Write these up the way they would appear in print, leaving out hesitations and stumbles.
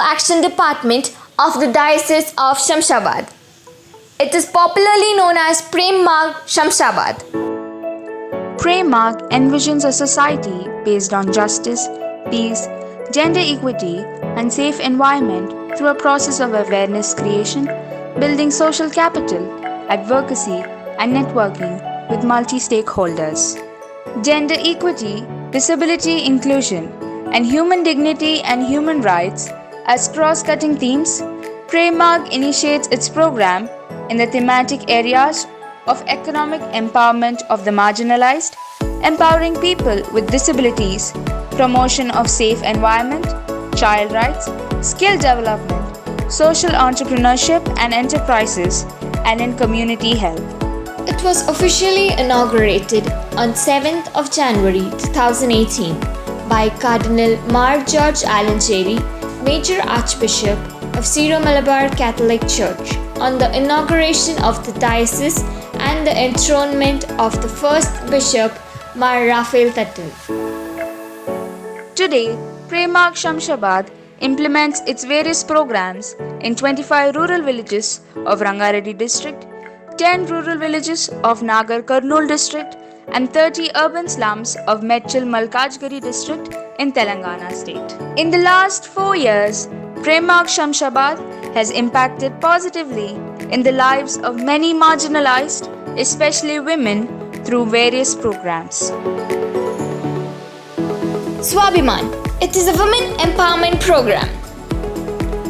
Action Department of the Diocese of Shamshabad. It is popularly known as Prem Marg, Shamshabad. Prem Marg envisions a society based on justice, peace, gender equity, and safe environment through a process of awareness creation, building social capital, advocacy, and networking with multi-stakeholders. Gender equity, disability inclusion, and human dignity and human rights as cross-cutting themes, Prem Marg initiates its program in the thematic areas of economic empowerment of the marginalized, empowering people with disabilities, promotion of safe environment, child rights, skill development, social entrepreneurship and enterprises, and in community health. It was officially inaugurated on 7th of January 2018 by Cardinal Mar George Alan Cherry, Major Archbishop of Syro-Malabar Catholic Church, on the inauguration of the diocese and the enthronement of the first Bishop Mar Raphael Tattal. Today, Prem Marg Shamshabad implements its various programs in 25 rural villages of Rangareddy district, 10 rural villages of Nagar Kurnool district, and 30 urban slums of Medchal Malkajgiri district in Telangana state. In the last 4 years, Prem Marg Shamshabad has impacted positively in the lives of many marginalized, especially women, through various programs. Swabhiman. It is a women empowerment program.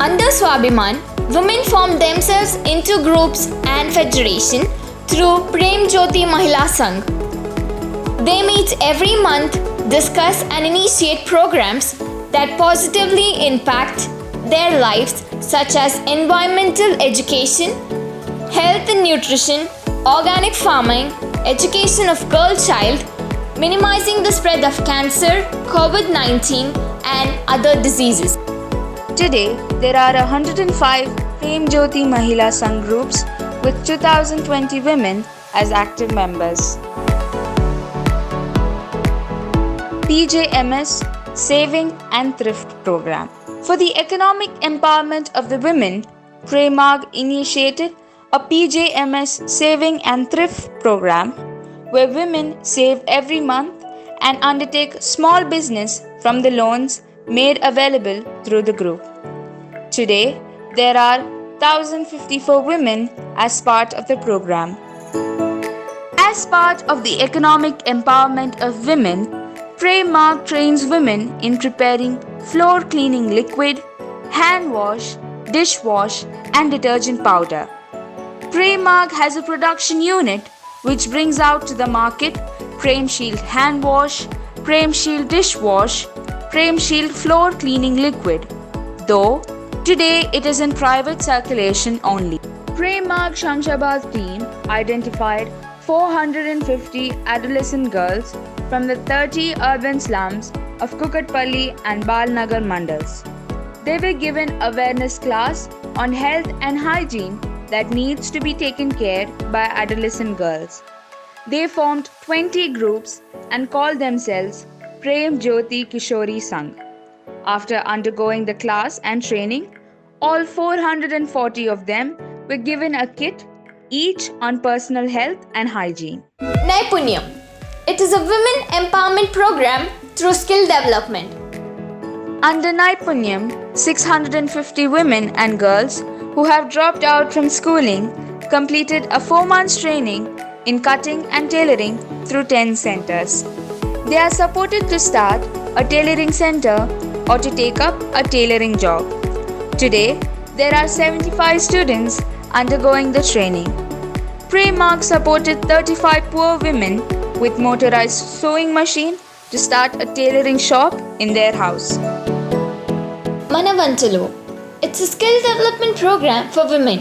Under Swabhiman, women form themselves into groups and federation through Prem Jyoti Mahila Sangh. They meet every month, discuss and initiate programs that positively impact their lives, such as environmental education, health and nutrition, organic farming, education of girl child, minimizing the spread of cancer, COVID-19 and other diseases. Today, there are 105 Prem Jyoti Mahila Sangh groups with 2020 women as active members. PJMS Saving and Thrift Program. For the economic empowerment of the women, Prem Marg initiated a PJMS Saving and Thrift Program where women save every month and undertake small business from the loans made available through the group. Today, there are 1,054 women as part of the program. As part of the economic empowerment of women, Prem Marg trains women in preparing floor cleaning liquid, hand wash, dishwash, and detergent powder. Prem Marg has a production unit which brings out to the market Prem Shield hand wash, Prem Shield dishwash, Prem Shield floor cleaning liquid, though today it is in private circulation only. Prem Marg Shamshabad team identified 450 adolescent girls from the 30 urban slums of Kukatpalli and Balnagar mandals. They were given awareness class on health and hygiene that needs to be taken care by adolescent girls. They formed 20 groups and called themselves Prem Jyoti Kishori Sangh. After undergoing the class and training, all 440 of them were given a kit, each on personal health and hygiene. Naipunyam. It is a women empowerment program through skill development. Under Naipunyam, 650 women and girls who have dropped out from schooling completed a 4 months training in cutting and tailoring through 10 centers. They are supported to start a tailoring center or to take up a tailoring job. Today, there are 75 students undergoing the training. Prem Marg supported 35 poor women with motorized sewing machine to start a tailoring shop in their house. Manavantalu. It's a skill development program for women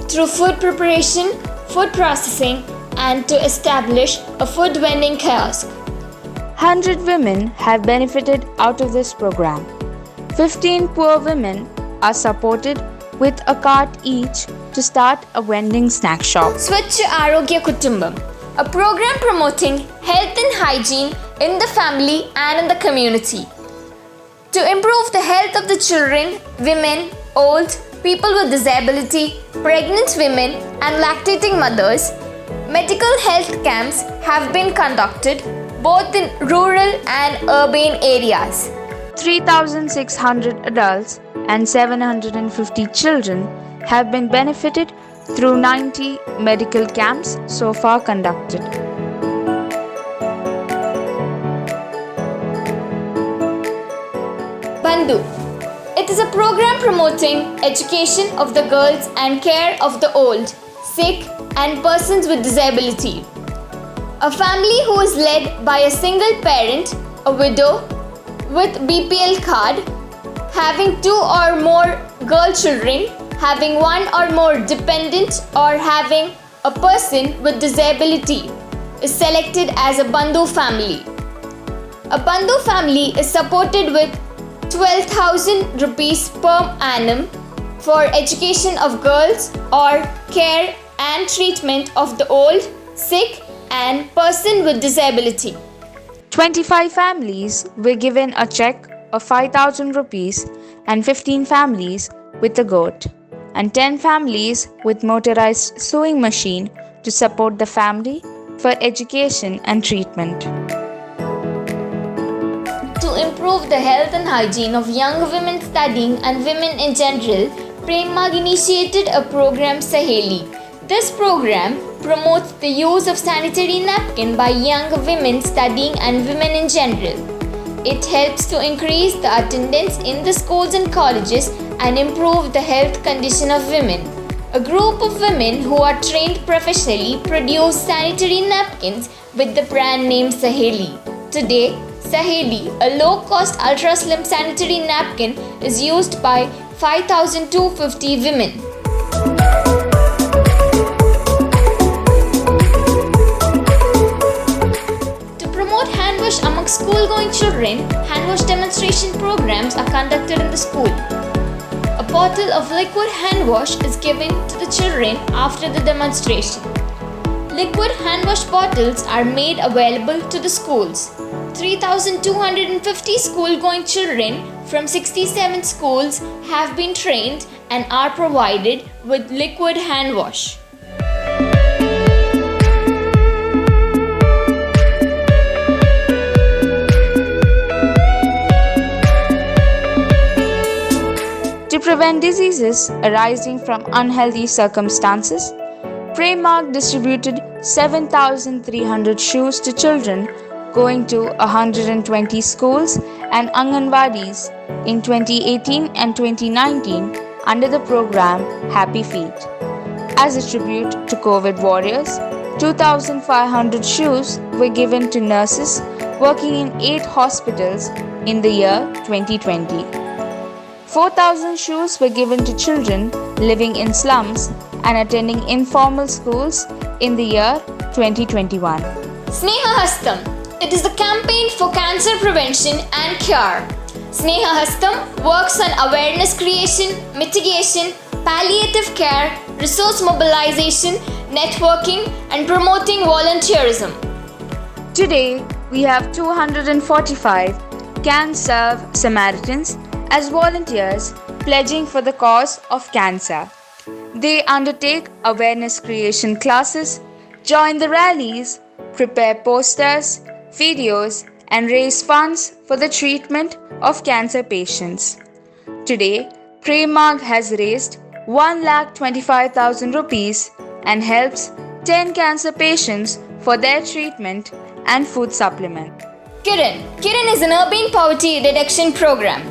through food preparation, food processing, and to establish a food vending kiosk. 100 women have benefited out of this program. 15 poor women are supported with a cart each to start a vending snack shop. Swachh Arogya Kutumbam, a program promoting health and hygiene in the family and in the community. To improve the health of the children, women, old, people with disability, pregnant women, and lactating mothers, medical health camps have been conducted both in rural and urban areas. 3,600 adults and 750 children have been benefited through 90 medical camps so far conducted. Bandhu. It is a program promoting education of the girls and care of the old, sick, and persons with disability. A family who is led by a single parent, a widow with BPL card, having 2 or more girl children, having 1 or more dependent, or having a person with disability is selected as a Bandhu family. A Bandhu family is supported with 12,000 rupees per annum for education of girls or care and treatment of the old, sick, and person with disability. 25 families were given a check of 5,000 rupees and 15 families with a goat and 10 families with motorized sewing machine to support the family for education and treatment. To improve the health and hygiene of young women studying and women in general, Prem Marg initiated a program SAHELI. This program promotes the use of sanitary napkin by young women studying and women in general. It helps to increase the attendance in the schools and colleges and improve the health condition of women. A group of women who are trained professionally produce sanitary napkins with the brand name SAHELI. Today, SAHELI, a low-cost ultra-slim sanitary napkin, is used by 5,250 women. To promote hand wash among school-going children, hand wash demonstration programs are conducted in the school. A bottle of liquid hand wash is given to the children after the demonstration. Liquid hand wash bottles are made available to the schools. 3,250 school-going children from 67 schools have been trained and are provided with liquid hand wash. To prevent diseases arising from unhealthy circumstances, Prem Marg distributed 7,300 shoes to children going to 120 schools and Anganwadis in 2018 and 2019 under the program Happy Feet. As a tribute to COVID warriors, 2,500 shoes were given to nurses working in 8 hospitals in the year 2020. 4,000 shoes were given to children living in slums and attending informal schools in the year 2021. Sneha Hastam. It is the campaign for cancer prevention and cure. Sneha Hastam works on awareness creation, mitigation, palliative care, resource mobilization, networking, and promoting volunteerism. Today, we have 245 Can Serve Samaritans as volunteers pledging for the cause of cancer. They undertake awareness creation classes, join the rallies, prepare posters, videos, and raise funds for the treatment of cancer patients. Today, Prem Marg has raised 1,25,000 rupees and helps 10 cancer patients for their treatment and food supplement. KIRAN. KIRAN is an urban poverty reduction program.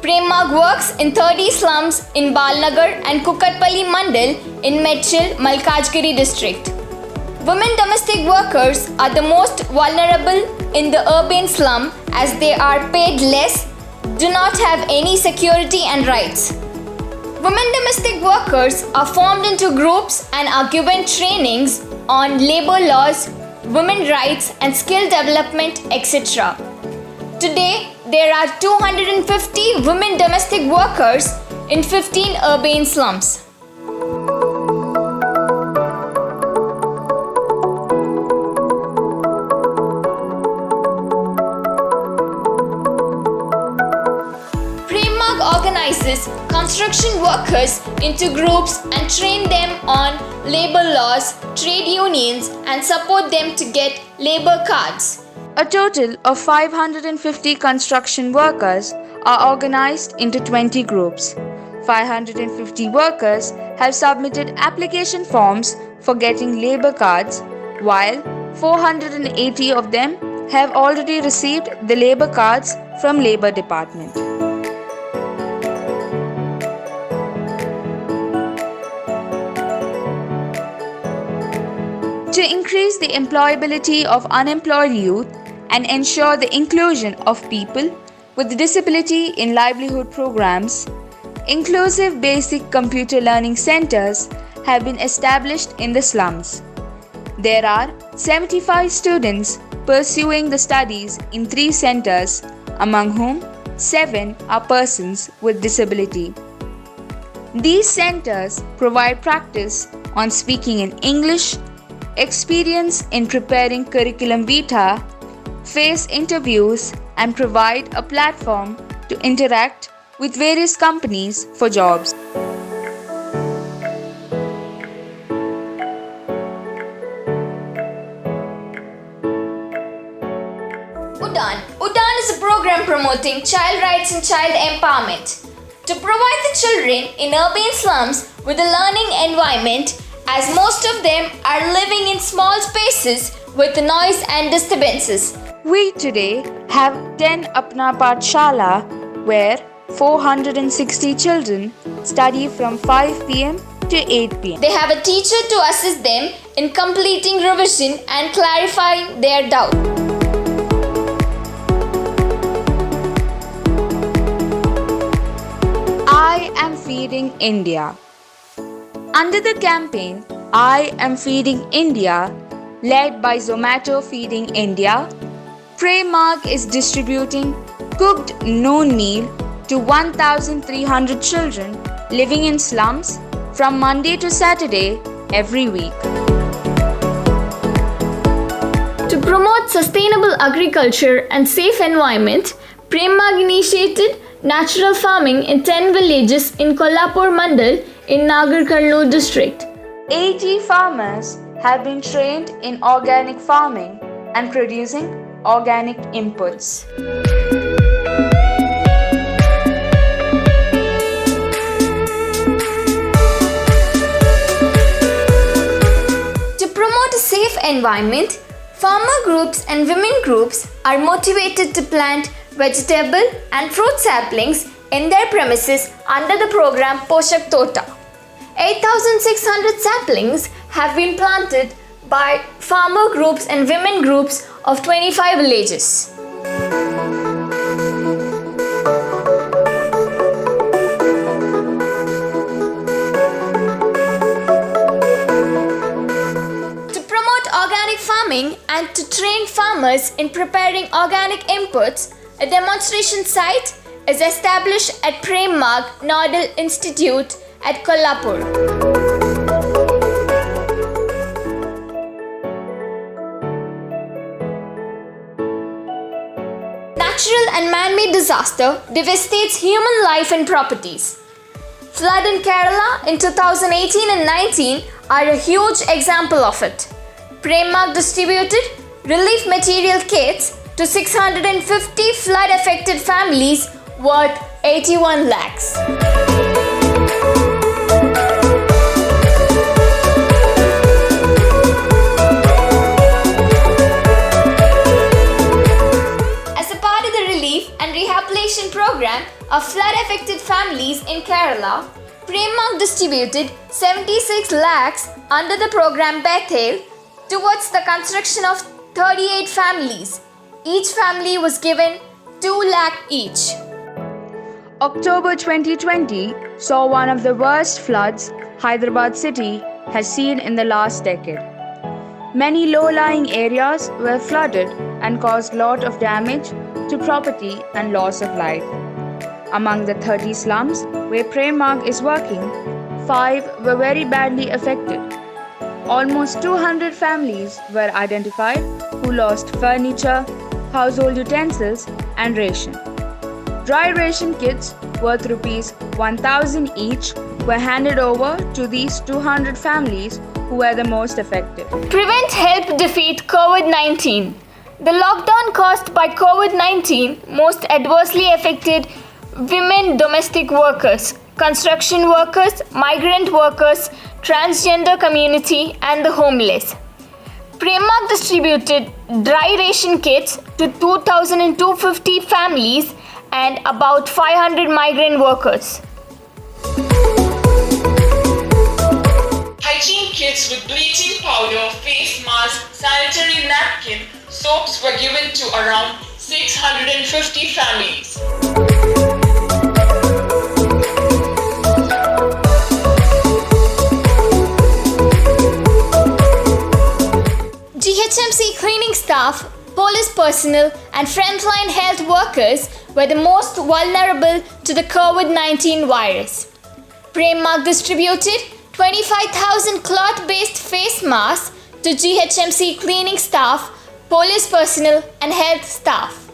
Prem Marg works in 30 slums in Balnagar and Kukatpalli Mandal in Medchil, Malkajgiri district. Women domestic workers are the most vulnerable in the urban slum as they are paid less, do not have any security and rights. Women domestic workers are formed into groups and are given trainings on labor laws, women rights and skill development, etc. Today, there are 250 women domestic workers in 15 urban slums. construction workers into groups and train them on labor laws, trade unions, and support them to get labor cards. A total of 550 construction workers are organized into 20 groups. 550 workers have submitted application forms for getting labor cards, while 480 of them have already received the labor cards from Labor Department. To increase the employability of unemployed youth and ensure the inclusion of people with disability in livelihood programs, inclusive basic computer learning centers have been established in the slums. There are 75 students pursuing the studies in 3 centers, among whom 7 are persons with disability. These centers provide practice on speaking in English, experience in preparing curriculum vitae, face interviews, and provide a platform to interact with various companies for jobs. UDAN is a program promoting child rights and child empowerment to provide the children in urban slums with a learning environment, as most of them are living in small spaces with noise and disturbances. We today have 10 Apna Pathshala where 460 children study from 5 pm to 8 pm. They have a teacher to assist them in completing revision and clarifying their doubt. I am feeding India. Under the campaign I am feeding India, led by Zomato Feeding India, Prem Marg is distributing cooked noon meal to 1,300 children living in slums from Monday to Saturday every week. To promote sustainable agriculture and safe environment, Prem Marg initiated natural farming in 10 villages in Kolhapur Mandal in Nagar Karnool district. 80 farmers have been trained in organic farming and producing organic inputs. To promote a safe environment, farmer groups and women groups are motivated to plant vegetable and fruit saplings in their premises under the program Poshak Tota. 8,600 saplings have been planted by farmer groups and women groups of 25 villages. To promote organic farming and to train farmers in preparing organic inputs, a demonstration site is established at Prem Marg Nodal Institute at Kolhapur. Natural and man-made disaster devastates human life and properties. Flood in Kerala in 2018 and 19 are a huge example of it. Prem Marg distributed relief material kits to 650 flood-affected families worth 81 lakhs. Rehabilitation program of flood-affected families in Kerala, Prem Marg distributed 76 lakhs under the program Bethel towards the construction of 38 families. Each family was given 2 lakh each. October 2020 saw one of the worst floods Hyderabad city has seen in the last decade. Many low-lying areas were flooded and caused lot of damage to property and loss of life. Among the 30 slums where Prem Marg is working, 5 were very badly affected. Almost 200 families were identified who lost furniture, household utensils and ration. Dry ration kits worth rupees 1,000 each were handed over to these 200 families who were the most affected. Prevent help defeat COVID-19. The lockdown caused by COVID-19 most adversely affected women domestic workers, construction workers, migrant workers, transgender community and the homeless. Prem Marg distributed dry ration kits to 2,250 families and about 500 migrant workers. Hygiene kits with bleaching powder, face mask, sanitary napkin, soaps were given to around 650 families. GHMC cleaning staff, police personnel and frontline health workers were the most vulnerable to the COVID-19 virus. Prem Marg distributed 25,000 cloth-based face masks to GHMC cleaning staff, police personnel and health staff.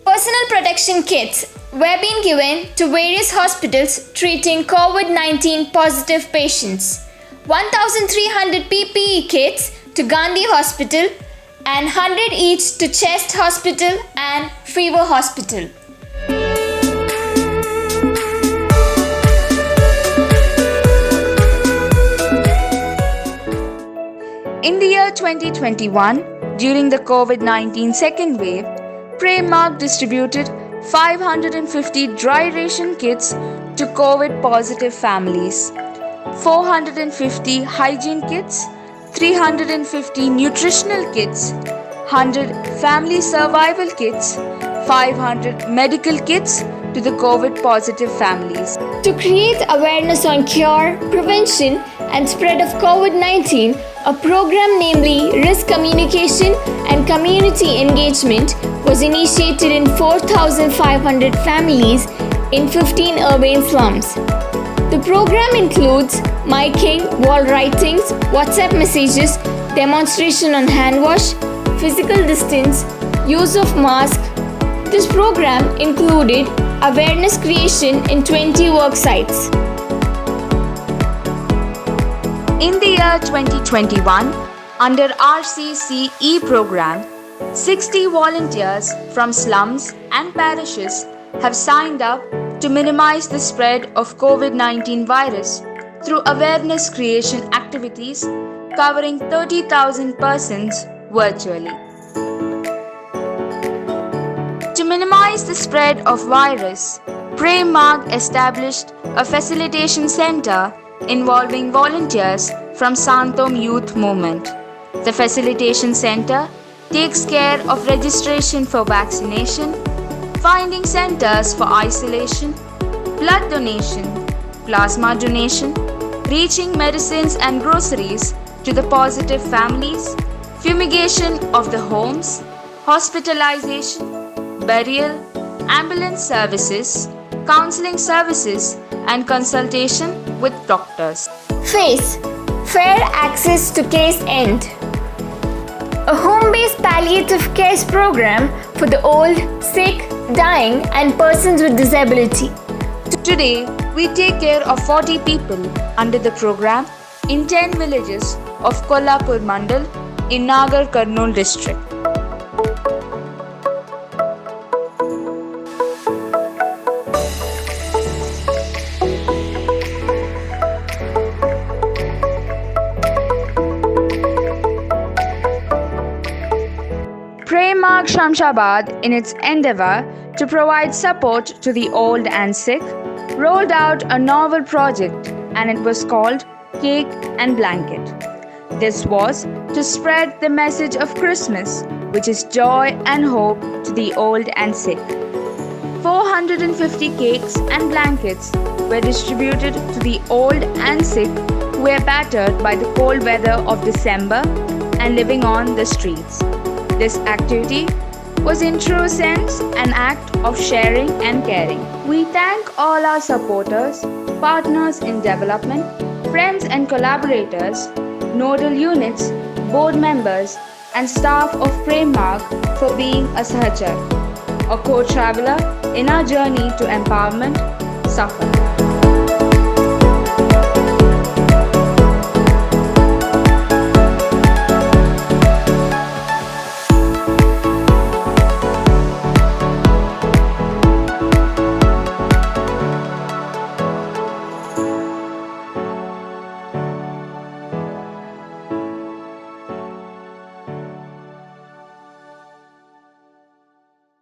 Personal protection kits were being given to various hospitals treating COVID-19 positive patients. 1,300 PPE kits to Gandhi Hospital and 100 each to Chest Hospital and Fever Hospital. In the year 2021, during the COVID-19 second wave, Prem Marg distributed 550 dry ration kits to COVID-positive families, 450 hygiene kits, 350 nutritional kits, 100 family survival kits, 500 medical kits to the COVID-positive families. To create awareness on cure, prevention and spread of COVID-19, a program namely Risk Communication and Community Engagement was initiated in 4,500 families in 15 urban slums. The program includes miking, wall writings, WhatsApp messages, demonstration on hand wash, physical distance, use of mask. This program included awareness creation in 20 work sites. In the year 2021, under RCCE program, 60 volunteers from slums and parishes have signed up to minimize the spread of COVID-19 virus through awareness creation activities covering 30,000 persons virtually. To minimize the spread of virus, Prem Marg established a facilitation center involving volunteers from Santom Youth Movement. The facilitation center takes care of registration for vaccination, finding centers for isolation, blood donation, plasma donation, reaching medicines and groceries to the positive families, fumigation of the homes, hospitalization, burial, ambulance services, counseling services, and consultation with doctors. FACE, Fair Access to Case End, a home-based palliative care program for the old, sick, dying and persons with disability. Today, we take care of 40 people under the program in 10 villages of Kolhapur Mandal in Nagar Kurnool district. Prem Marg Shamshabad, in its endeavour to provide support to the old and sick, rolled out a novel project and it was called Cake and Blanket. This was to spread the message of Christmas, which is joy and hope to the old and sick. 450 cakes and blankets were distributed to the old and sick who were battered by the cold weather of December and living on the streets. This activity was in true sense an act of sharing and caring. We thank all our supporters, partners in development, friends and collaborators nodal units, board members, and staff of Prem Marg for being a Sahachar, a co-traveler in our journey to empowerment, Safar.